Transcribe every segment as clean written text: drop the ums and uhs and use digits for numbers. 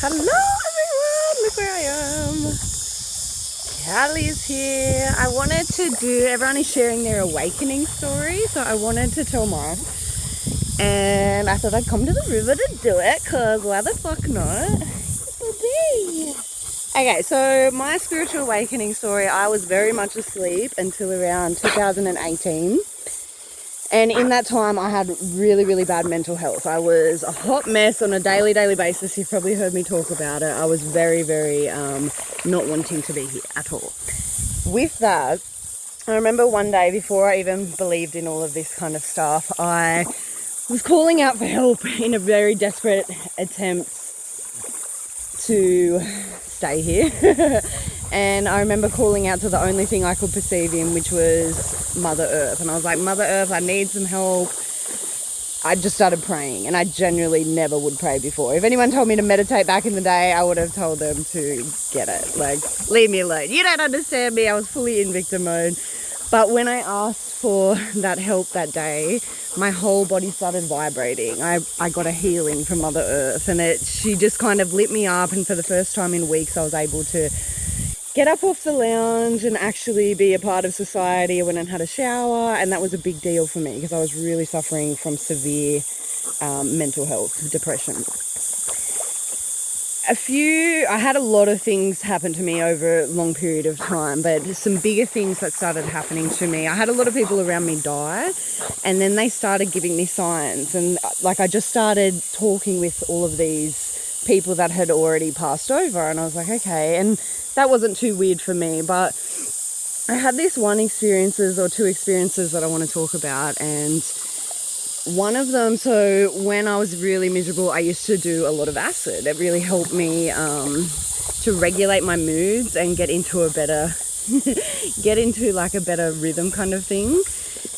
Hello everyone, look where I am. Callie's here. I wanted to do, everyone is sharing their awakening story, so I wanted to tell mine. And I thought I'd come to the river to do it, because why the fuck not? Okay, so my spiritual awakening story, I was very much asleep until around 2018. And in that time, I had really, really bad mental health. I was a hot mess on a daily basis. You've probably heard me talk about it. I was very, very not wanting to be here at all. With that, I remember one day, before I even believed in all of this kind of stuff, I was calling out for help in a very desperate attempt to stay here. And I remember calling out to the only thing I could perceive in, which was Mother Earth. And I was like, Mother Earth, I need some help. I just started praying, and I genuinely never would pray before. If anyone told me to meditate back in the day, I would have told them to get it. Like, leave me alone. You don't understand me. I was fully in victim mode. But when I asked for that help that day, my whole body started vibrating. I got a healing from Mother Earth, and she just kind of lit me up. And for the first time in weeks, I was able to get up off the lounge and actually be a part of society. I went and had a shower, and that was a big deal for me because I was really suffering from severe mental health, depression. I had a lot of things happen to me over a long period of time, but some bigger things that started happening to me. I had a lot of people around me die, and then they started giving me signs, and like I just started talking with all of these people that had already passed over, and I was like, okay, and that wasn't too weird for me. But I had this two experiences that I want to talk about. And one of them, so when I was really miserable, I used to do a lot of acid. It really helped me to regulate my moods and get into a better rhythm kind of thing,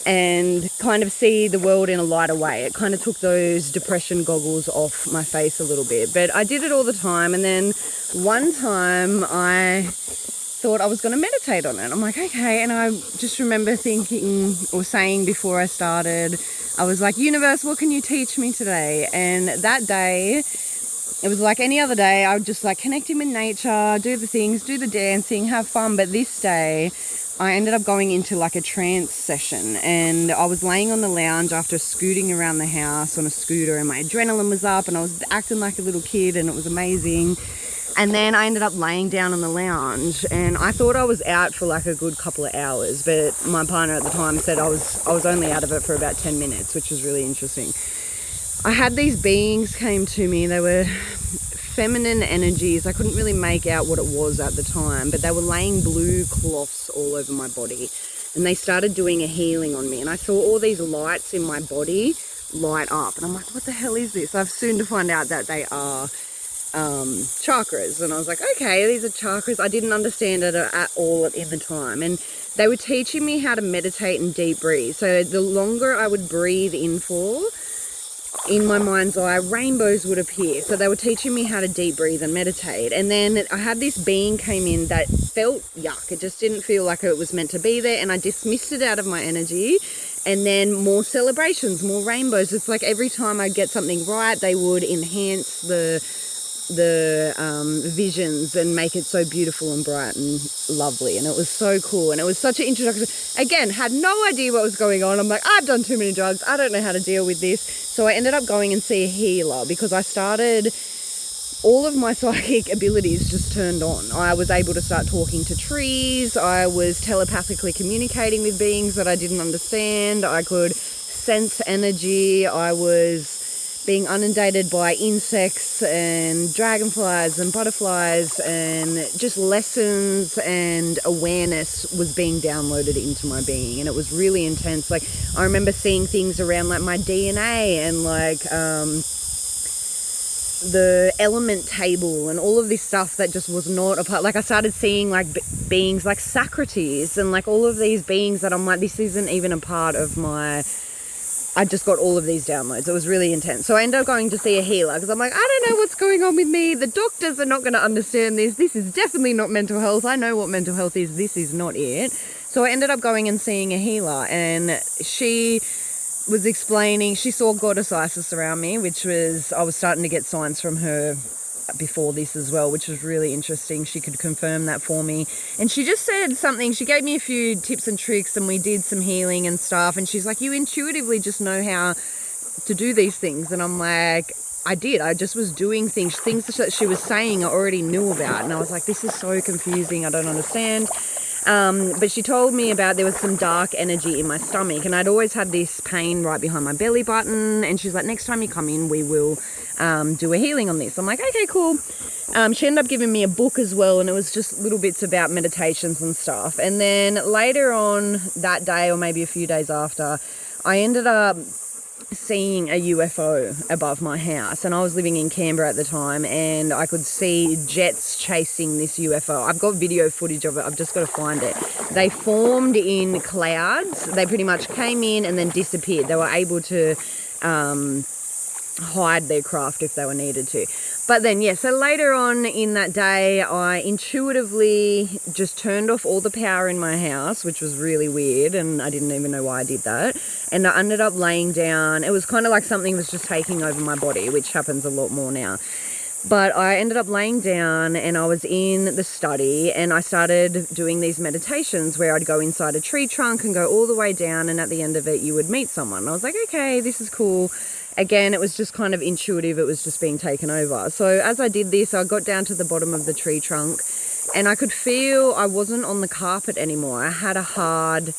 and kind of see the world in a lighter way. It kind of took those depression goggles off my face a little bit. But I did it all the time, and then one time I thought I was going to meditate on it. I'm like, okay, and I just remember thinking or saying before I started, I was like, universe, what can you teach me today? And that day, it was like any other day. I would just like connecting with nature, do the things, do the dancing, have fun. But this day, I ended up going into like a trance session, and I was laying on the lounge after scooting around the house on a scooter, and my adrenaline was up, and I was acting like a little kid, and it was amazing. And then I ended up laying down on the lounge, and I thought I was out for like a good couple of hours, but my partner at the time said I was only out of it for about 10 minutes, which was really interesting. I had these beings came to me. They were feminine energies. I couldn't really make out what it was at the time, but they were laying blue cloths all over my body, and they started doing a healing on me, and I saw all these lights in my body light up, and I'm like, what the hell is this? I've soon to find out that they are chakras. And I was like, okay, these are chakras. I didn't understand it at all in the time, and they were teaching me how to meditate and deep breathe. So the longer I would breathe in for, in my mind's eye, rainbows would appear. So they were teaching me how to deep breathe and meditate. And then I had this being came in that felt yuck. It just didn't feel like it was meant to be there, and I dismissed it out of my energy. And then more celebrations, more rainbows. It's like every time I get something right, they would enhance the visions and make it so beautiful and bright and lovely. And it was so cool, and it was such an introduction. Again, had no idea what was going on. I'm like, I've done too many drugs, I don't know how to deal with this. So I ended up going and see a healer, because I started, all of my psychic abilities just turned on. I was able to start talking to trees. I was telepathically communicating with beings that I didn't understand. I could sense energy. I was being inundated by insects and dragonflies and butterflies, and just lessons and awareness was being downloaded into my being, and it was really intense. Like, I remember seeing things around like my DNA and like the element table and all of this stuff that just was not a part. Like, I started seeing like beings like Socrates and like all of these beings that I'm like, this isn't even a part of my... I just got all of these downloads. It was really intense. So I ended up going to see a healer, because I'm like, I don't know what's going on with me. The doctors are not going to understand this. This is definitely not mental health. I know what mental health is. This is not it. So I ended up going and seeing a healer, and she was explaining, she saw goddess Isis around me, which was, I was starting to get signs from her before this as well, which was really interesting. She could confirm that for me. And she just said something, she gave me a few tips and tricks, and we did some healing and stuff. And she's like, you intuitively just know how to do these things. And I'm like, I did. I just was doing things that she was saying I already knew about. And I was like, this is so confusing. I don't understand. But she told me about there was some dark energy in my stomach, and I'd always had this pain right behind my belly button. And she's like, next time you come in, we will do a healing on this. I'm like, okay, cool. She ended up giving me a book as well, and it was just little bits about meditations and stuff. And then later on that day, or maybe a few days after, I ended up seeing a UFO above my house, and I was living in Canberra at the time, and I could see jets chasing this UFO. I've got video footage of it. I've just got to find it. They formed in clouds. They pretty much came in and then disappeared. They were able to hide their craft if they were needed to. But then, yeah, so later on in that day, I intuitively just turned off all the power in my house, which was really weird, and I didn't even know why I did that. And I ended up laying down. It was kind of like something was just taking over my body, which happens a lot more now. But I ended up laying down, and I was in the study, and I started doing these meditations where I'd go inside a tree trunk and go all the way down, and at the end of it, you would meet someone. And I was like, okay, this is cool. Again, it was just kind of intuitive. It was just being taken over. So as I did this, I got down to the bottom of the tree trunk, and I could feel I wasn't on the carpet anymore. I had a hard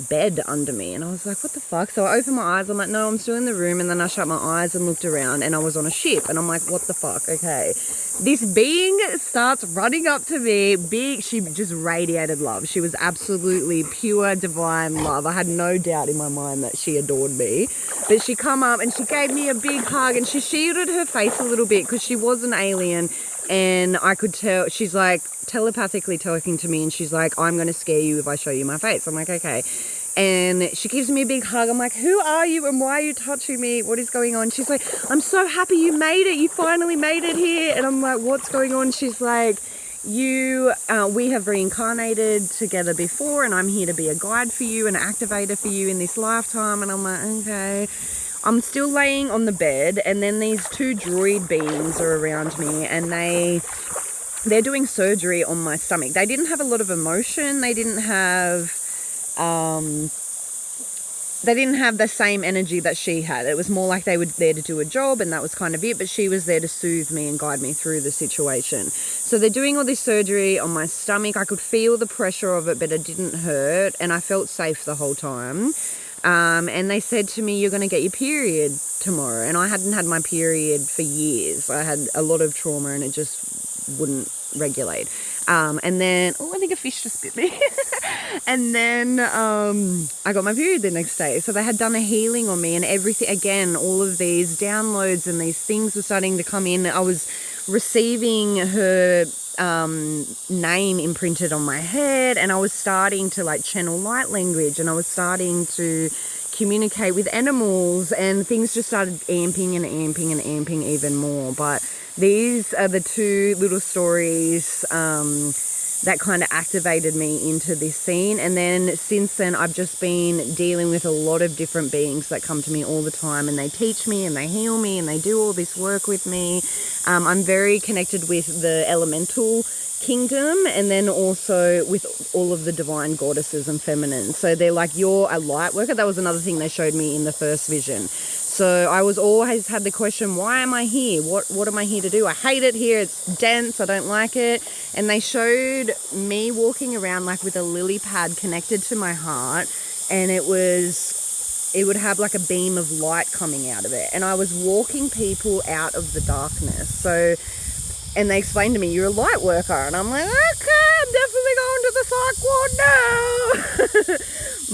bed under me, and I was like, what the fuck? So I opened my eyes. I'm like, no, I'm still in the room. And then I shut my eyes and looked around, and I was on a ship, and I'm like, what the fuck? Okay. This being starts running up to me, big. She just radiated love. She was absolutely pure divine love. I had no doubt in my mind that she adored me. But she come up and she gave me a big hug, and she shielded her face a little bit because she was an alien, and I could tell. She's like telepathically talking to me, and she's like, I'm going to scare you if I show you my face. I'm like, okay. And she gives me a big hug. I'm like, who are you and why are you touching me? What is going on? She's like, I'm so happy you made it. You finally made it here. And I'm like, what's going on? She's like, we have reincarnated together before, and I'm here to be a guide for you, an activator for you in this lifetime. And I'm like, okay. I'm still laying on the bed, and then these two droid beings are around me, and they're doing surgery on my stomach. They didn't have a lot of emotion. They didn't have the same energy that she had. It was more like they were there to do a job, and that was kind of it. But she was there to soothe me and guide me through the situation. So they're doing all this surgery on my stomach. I could feel the pressure of it, but it didn't hurt, and I felt safe the whole time. And they said to me, you're going to get your period tomorrow. And I hadn't had my period for years. I had a lot of trauma, and it just wouldn't regulate. And then, I think a fish just bit me. And then I got my period the next day. So they had done a healing on me, and everything, again, all of these downloads and these things were starting to come in. I was receiving her name imprinted on my head, and I was starting to like channel light language, and I was starting to communicate with animals, and things just started amping and amping and amping even more. But these are the two little stories that kind of activated me into this scene. And then since then, I've just been dealing with a lot of different beings that come to me all the time, and they teach me and they heal me and they do all this work with me. I'm very connected with the elemental kingdom, and then also with all of the divine goddesses and feminines. So they're like, you're a light worker. That was another thing they showed me in the first vision. So I was always had the question, why am I here? What am I here to do? I hate it here. It's dense. I don't like it. And they showed me walking around like with a lily pad connected to my heart, and it would have like a beam of light coming out of it. And I was walking people out of the darkness. And they explained to me, you're a light worker. And I'm like, okay, I'm definitely going to the psych ward now.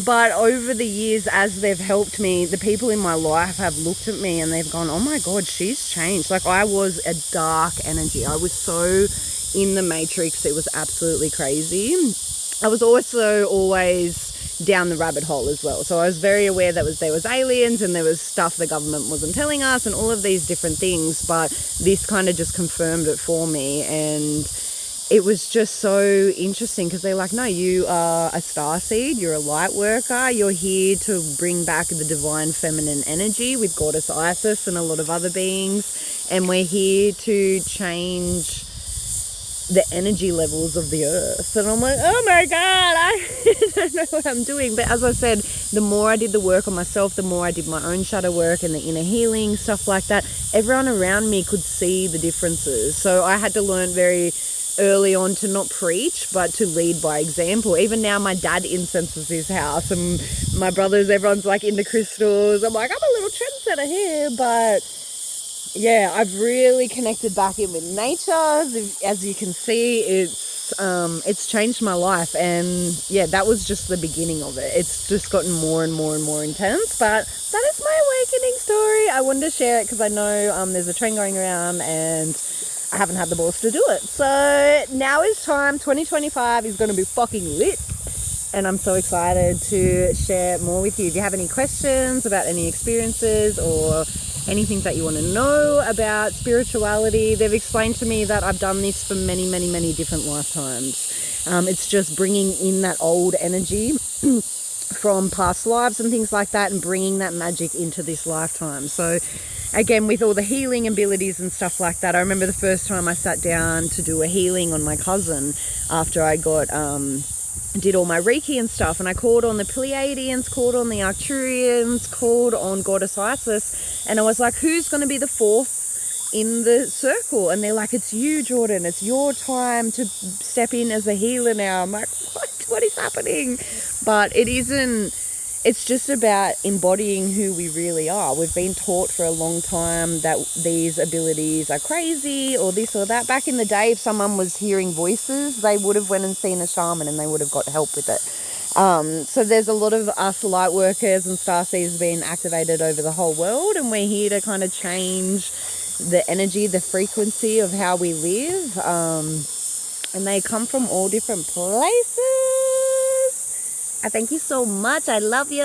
But over the years, as they've helped me, the people in my life have looked at me and they've gone, oh my God, she's changed. Like, I was a dark energy. I was so in the matrix. It was absolutely crazy. I was also always down the rabbit hole as well. So I was very aware that there was aliens, and there was stuff the government wasn't telling us, and all of these different things. But this kind of just confirmed it for me. And it was just so interesting because they're like, no, you are a starseed, you're a light worker, you're here to bring back the divine feminine energy with goddess Isis and a lot of other beings. and we're here to change the energy levels of the earth. And I'm like, oh my God, I don't know what I'm doing. But as I said, the more I did the work on myself, the more I did my own shadow work and the inner healing, stuff like that, everyone around me could see the differences. So I had to learn very early on to not preach, but to lead by example. Even now, my dad incenses his house, and my brothers, everyone's like into crystals. I'm like, I'm a little trendsetter here, but yeah, I've really connected back in with nature. As you can see, it's changed my life, and yeah, that was just the beginning of it. It's just gotten more and more and more intense, but that is my awakening story. I wanted to share it because I know there's a trend going around, and I haven't had the balls to do it. So now is time. 2025 is going to be fucking lit, and I'm so excited to share more with you. If you have any questions about any experiences or anything that you want to know about spirituality, they've explained to me that I've done this for many, many, many different lifetimes. It's just bringing in that old energy from past lives and things like that, and bringing that magic into this lifetime. So again, with all the healing abilities and stuff like that, I remember the first time I sat down to do a healing on my cousin after I did all my Reiki and stuff, and I called on the Pleadians, called on the Arcturians, called on Goddess Isis, and I was like, who's going to be the fourth in the circle? And they're like, it's you, Jordan, it's your time to step in as a healer now. I'm like, what is happening? But it isn't. It's just about embodying who we really are. We've been taught for a long time that these abilities are crazy or this or that. Back in the day, if someone was hearing voices, they would have went and seen a shaman and they would have got help with it. So there's a lot of us light workers and starseeds being activated over the whole world, and we're here to kind of change the energy, the frequency of how we live. And they come from all different places. I thank you so much. I love you.